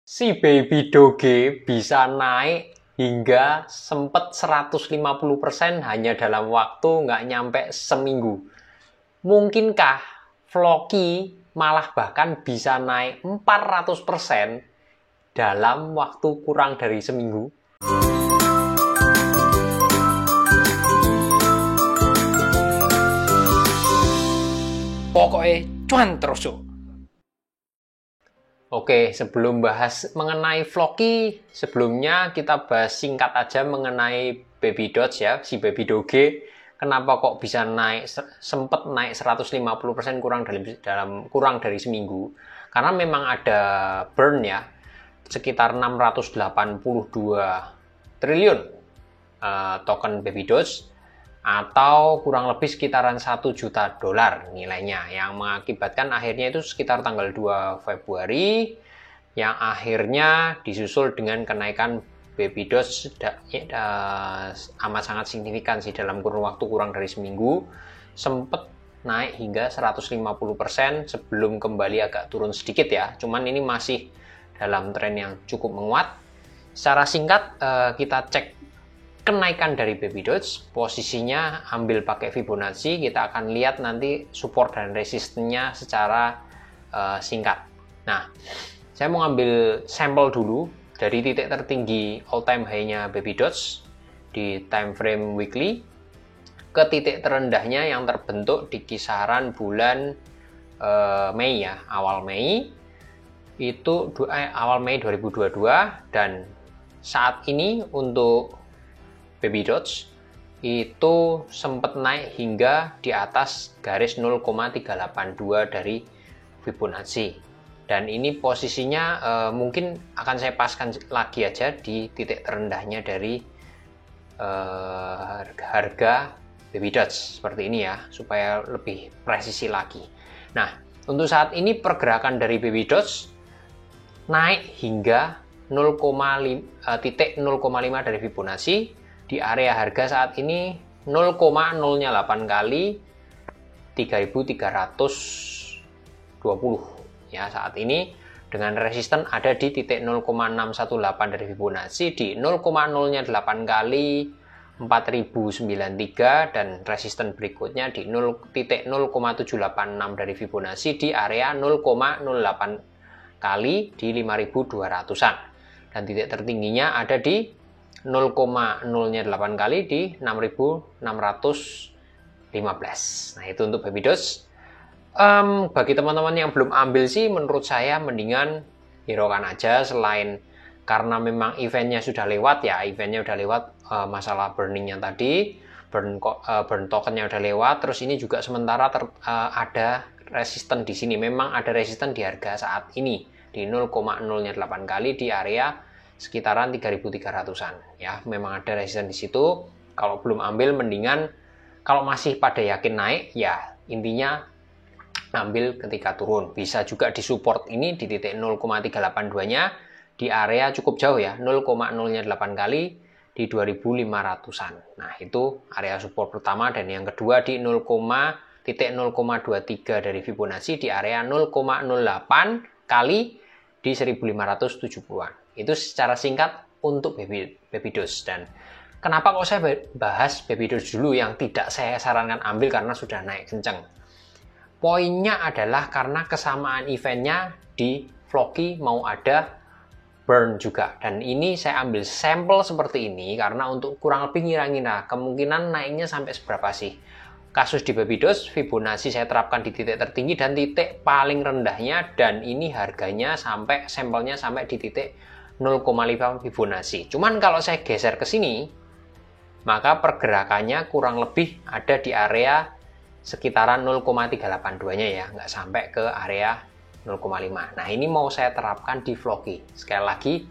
Si Baby Doge bisa naik hingga sempet 150% hanya dalam waktu nggak nyampe seminggu. Mungkinkah Floki malah bahkan bisa naik 400% dalam waktu kurang dari seminggu? Pokoknya cuan terus yuk. Oke, sebelum bahas mengenai Floki, sebelumnya kita bahas singkat aja mengenai Baby Doge ya, si Baby Doge. Kenapa kok bisa sempet naik 150% kurang dari seminggu? Karena memang ada burn ya, sekitar 682 triliun token Baby Doge, atau kurang lebih sekitaran 1 juta dolar nilainya, yang mengakibatkan akhirnya itu sekitar tanggal 2 Februari yang akhirnya disusul dengan kenaikan Baby Doge amat sangat signifikan sih, dalam kurun waktu kurang dari seminggu sempet naik hingga 150% sebelum kembali agak turun sedikit ya, cuman ini masih dalam tren yang cukup menguat. Secara singkat kita cek kenaikan dari Baby Doge, posisinya ambil pakai Fibonacci, kita akan lihat nanti support dan resistennya secara singkat. Nah, saya mau ngambil sampel dulu dari titik tertinggi all time high-nya Baby Doge di time frame weekly ke titik terendahnya yang terbentuk di kisaran bulan Mei ya, awal Mei itu awal Mei 2022, dan saat ini untuk Baby Doge itu sempat naik hingga di atas garis 0,382 dari Fibonacci, dan ini posisinya mungkin akan saya paskan lagi aja di titik terendahnya dari harga Baby Doge seperti ini ya, supaya lebih presisi lagi. Nah, untuk saat ini pergerakan dari Baby Doge naik hingga 0,5 dari Fibonacci di area harga saat ini 0,08 kali 3.320 ya saat ini, dengan resisten ada di titik 0,618 dari Fibonacci di 0,08 kali 4.093, dan resisten berikutnya di titik 0,786 dari Fibonacci di area 0,08 kali di 5.200-an, dan titik tertingginya ada di 0,08 kali di 6.615. Nah, itu untuk Baby Doge. Bagi teman-teman yang belum ambil sih, menurut saya mendingan hiraukan aja, selain karena memang eventnya sudah lewat ya, masalah burningnya tadi, burn tokennya udah lewat, terus ini juga sementara ada resisten di sini, memang ada resisten di harga saat ini di 0,08 kali di area sekitaran 3.300-an ya, memang ada resisten di situ. Kalau belum ambil, mendingan kalau masih pada yakin naik ya, intinya ambil ketika turun. Bisa juga disupport ini di titik 0,382-nya di area cukup jauh ya, 0,08 kali di 2.500-an. Nah, itu area support pertama, dan yang kedua di 0,23 dari Fibonacci di area 0,08 kali di 1.570-an. Itu secara singkat untuk Baby Doge. Dan kenapa kok saya bahas Baby Doge dulu yang tidak saya sarankan ambil karena sudah naik kenceng? Poinnya adalah karena kesamaan eventnya di Floki mau ada burn juga, dan ini saya ambil sampel seperti ini karena untuk kurang lebih ngira-ngira kemungkinan naiknya sampai seberapa sih. Kasus di Baby Doge, Fibonacci saya terapkan di titik tertinggi dan titik paling rendahnya, dan ini harganya sampelnya sampai di titik 0,5 Fibonacci. Cuman kalau saya geser ke sini, maka pergerakannya kurang lebih ada di area sekitaran 0,382-nya ya, nggak sampai ke area 0,5. Nah, ini mau saya terapkan di Floki. Sekali lagi,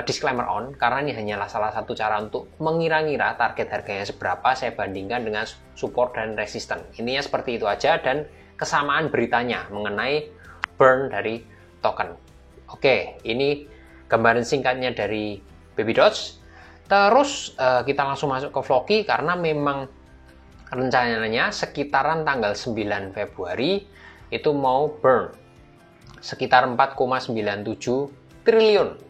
disclaimer on, karena ini hanyalah salah satu cara untuk mengira-ngira target harganya seberapa, saya bandingkan dengan support dan resisten. Intinya seperti itu aja, dan kesamaan beritanya mengenai burn dari token. Oke, ini gambaran singkatnya dari Baby Doge. Terus kita langsung masuk ke Floki, karena memang rencananya sekitaran tanggal 9 Februari itu mau burn sekitar 4,97 triliun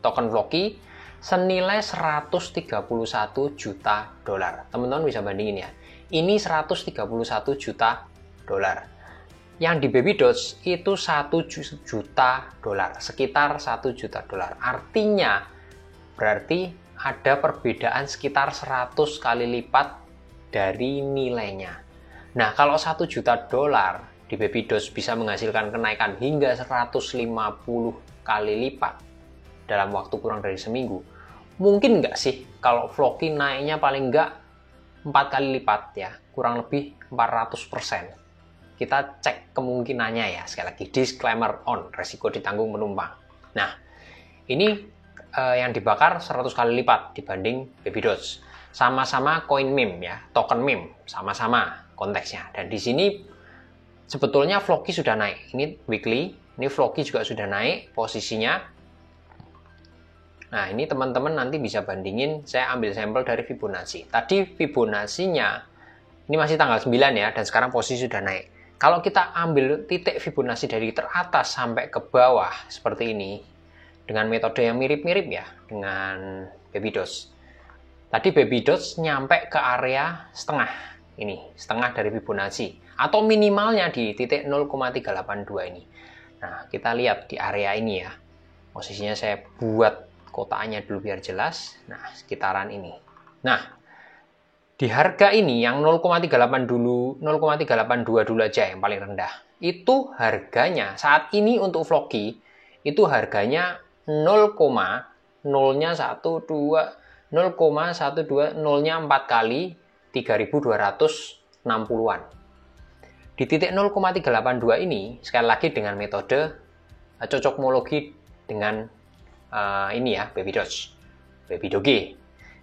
token Floki senilai 131 juta dolar. Teman-teman bisa bandingin ya. Ini 131 juta dolar. Yang di Baby Doge itu 1 juta dolar, sekitar 1 juta dolar. Artinya berarti ada perbedaan sekitar 100 kali lipat dari nilainya. Nah, kalau 1 juta dolar di Baby Doge bisa menghasilkan kenaikan hingga 150 kali lipat dalam waktu kurang dari seminggu. Mungkin nggak sih kalau Floki naiknya paling nggak 4 kali lipat ya, kurang lebih 400%. Kita cek kemungkinannya ya, sekali lagi disclaimer on, resiko ditanggung penumpang. Nah, ini yang dibakar 100 kali lipat dibanding Baby Doge. Sama-sama koin meme ya, token meme, sama-sama konteksnya. Dan di sini sebetulnya Floki sudah naik. Ini weekly, ini Floki juga sudah naik posisinya. Nah, ini teman-teman nanti bisa bandingin, saya ambil sampel dari Fibonacci. Tadi Fibonacci-nya, ini masih tanggal 9 ya, dan sekarang posisi sudah naik. Kalau kita ambil titik Fibonacci dari teratas sampai ke bawah, seperti ini, dengan metode yang mirip-mirip ya, dengan Baby Doge. Tadi Baby Doge nyampe ke area setengah, ini, setengah dari Fibonacci. Atau minimalnya di titik 0,382 ini. Nah, kita lihat di area ini ya. Posisinya saya buat kotaknya dulu biar jelas. Nah, sekitaran ini. Nah, di harga ini yang 0,382 dulu aja yang paling rendah. Itu harganya saat ini untuk Floki itu harganya 0,12 4 kali 3.260-an. Di titik 0,382 ini sekali lagi dengan metode cocokmologi dengan ini ya, Baby Doge.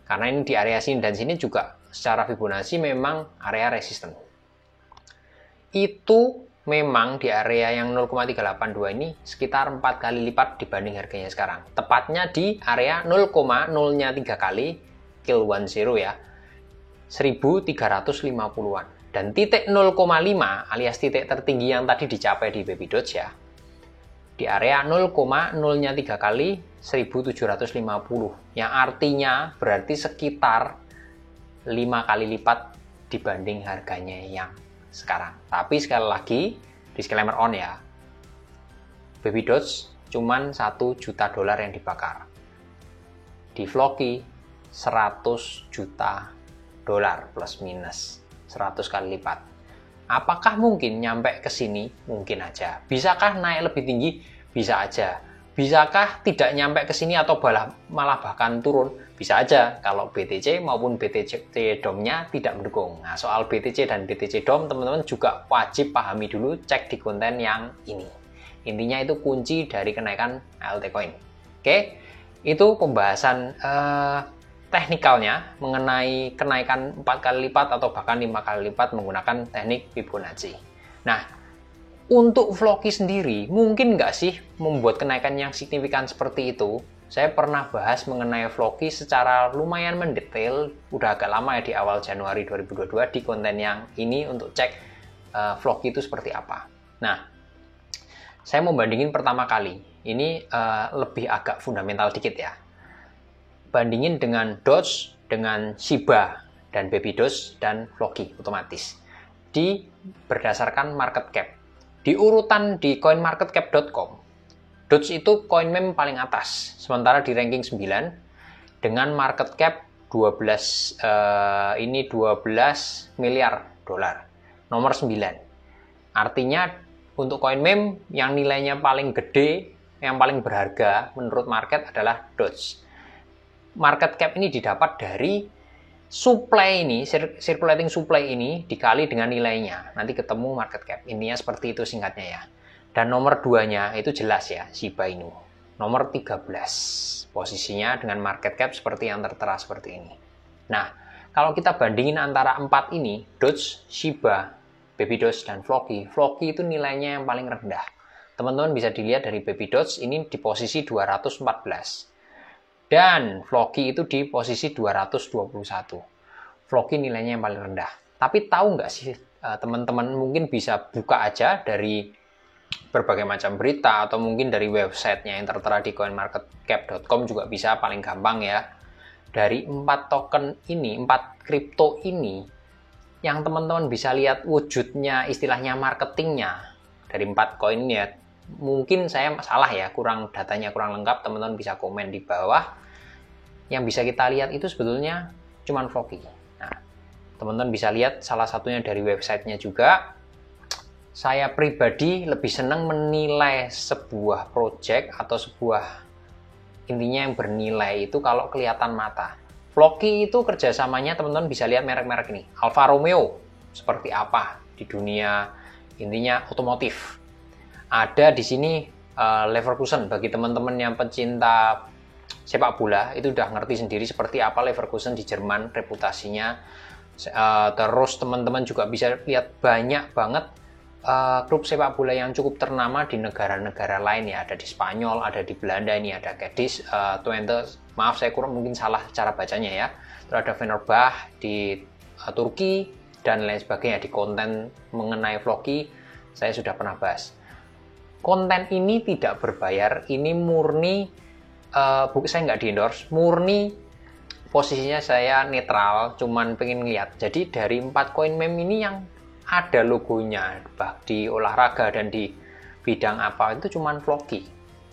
Karena ini di area sini dan sini juga secara Fibonacci memang area resisten. Itu memang di area yang 0,382 ini sekitar 4 kali lipat dibanding harganya sekarang. Tepatnya di area 0,03 kali kill 10 ya, 1350-an. Dan titik 0,5 alias titik tertinggi yang tadi dicapai di Baby Doge ya, di area 0,03 kali 1750, yang artinya berarti sekitar 5 kali lipat dibanding harganya yang sekarang. Tapi sekali lagi disclaimer on ya, Baby Doge cuman 1 juta dolar yang dibakar. Di Floki 100 juta dolar plus minus 100 kali lipat. Apakah mungkin nyampe ke sini? Mungkin aja. Bisakah naik lebih tinggi? Bisa aja. Bisakah tidak nyampe ke sini atau malah bahkan turun? Bisa aja kalau BTC maupun BTC DOM-nya tidak mendukung. Nah, soal BTC dan BTC DOM teman-teman juga wajib pahami dulu, cek di konten yang ini. Intinya itu kunci dari kenaikan altcoin. Oke, itu pembahasan teknikalnya mengenai kenaikan 4 kali lipat atau bahkan 5 kali lipat menggunakan teknik Fibonacci. Nah, untuk Floki sendiri, mungkin nggak sih membuat kenaikan yang signifikan seperti itu? Saya pernah bahas mengenai Floki secara lumayan mendetail, udah agak lama ya, di awal Januari 2022 di konten yang ini untuk cek Floki itu seperti apa. Nah, saya mau bandingin pertama kali, ini lebih agak fundamental dikit ya. Bandingin dengan Doge, dengan Shiba, dan Baby Doge, dan Floki otomatis. Berdasarkan market cap. Di urutan di coinmarketcap.com, Doge itu coin meme paling atas, sementara di ranking 9 dengan market cap 12 miliar dolar. Nomor 9. Artinya untuk coin meme yang nilainya paling gede, yang paling berharga menurut market adalah Doge. Market cap ini didapat dari supply ini, circulating supply ini dikali dengan nilainya. Nanti ketemu market cap. Intinya seperti itu singkatnya ya. Dan nomor 2-nya itu jelas ya, Shiba Inu. Nomor 13 posisinya dengan market cap seperti yang tertera seperti ini. Nah, kalau kita bandingin antara 4 ini, Doge, Shiba, Baby Doge, dan Floki. Floki itu nilainya yang paling rendah. Teman-teman bisa dilihat dari Baby Doge ini di posisi 214. Dan Floki itu di posisi 221. Floki nilainya yang paling rendah. Tapi tahu nggak sih teman-teman, mungkin bisa buka aja dari berbagai macam berita atau mungkin dari websitenya yang tertera di coinmarketcap.com juga bisa, paling gampang ya. Dari 4 token ini, 4 kripto ini, yang teman-teman bisa lihat wujudnya, istilahnya marketingnya dari 4 koin ini ya. Mungkin saya salah ya, datanya kurang lengkap, teman-teman bisa komen di bawah. Yang bisa kita lihat itu sebetulnya cuman Floki. Nah, teman-teman bisa lihat salah satunya dari websitenya juga. Saya pribadi lebih senang menilai sebuah project atau sebuah intinya yang bernilai itu kalau kelihatan mata. Floki itu kerjasamanya teman-teman bisa lihat merek-merek ini. Alfa Romeo seperti apa di dunia intinya otomotif. Ada di sini Leverkusen, bagi teman-teman yang pencinta sepak bola itu udah ngerti sendiri seperti apa Leverkusen di Jerman reputasinya. Terus teman-teman juga bisa lihat banyak banget klub sepak bola yang cukup ternama di negara-negara lain ya. Ada di Spanyol, ada di Belanda, ini ada Cadiz, Twente, maaf saya kurang mungkin salah cara bacanya ya. Terus ada Fenerbahce di Turki dan lain sebagainya. Di konten mengenai Floki saya sudah pernah bahas. Konten ini tidak berbayar, ini murni saya nggak di endorse, murni posisinya saya netral, cuman pengen lihat. Jadi dari 4 koin meme ini yang ada logonya di olahraga dan di bidang apa itu cuman Floki.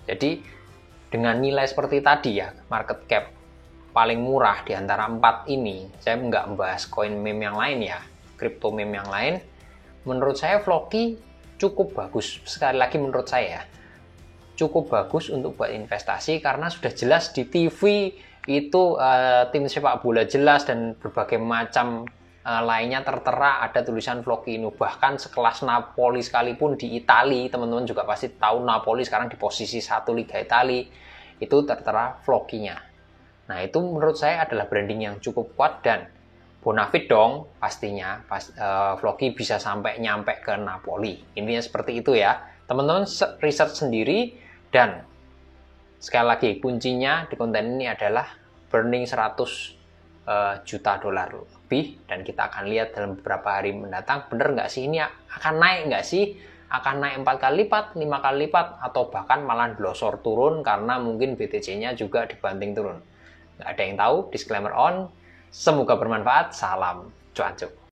Jadi dengan nilai seperti tadi ya, market cap paling murah di antara 4 ini, saya nggak membahas koin meme yang lain ya, crypto meme yang lain. Menurut saya Floki cukup bagus. Sekali lagi menurut saya cukup bagus untuk buat investasi karena sudah jelas di TV itu tim sepak bola jelas dan berbagai macam lainnya tertera ada tulisan Floki ini. Bahkan sekelas Napoli sekalipun di Italia, teman-teman juga pasti tahu Napoli sekarang di posisi 1 Liga Italia, itu tertera Flokinya. Nah itu menurut saya adalah branding yang cukup kuat dan bonafit dong pastinya Floki bisa sampai nyampe ke Napoli. Intinya seperti itu ya. Teman-teman research sendiri. Dan sekali lagi kuncinya di konten ini adalah burning 100 juta dolar lebih, dan kita akan lihat dalam beberapa hari mendatang bener nggak sih ini akan naik nggak sih, akan naik 4 kali lipat, 5 kali lipat, atau bahkan malah blosor turun karena mungkin BTC-nya juga dibanting turun. Nggak ada yang tahu, disclaimer on. Semoga bermanfaat, salam cuan cuk.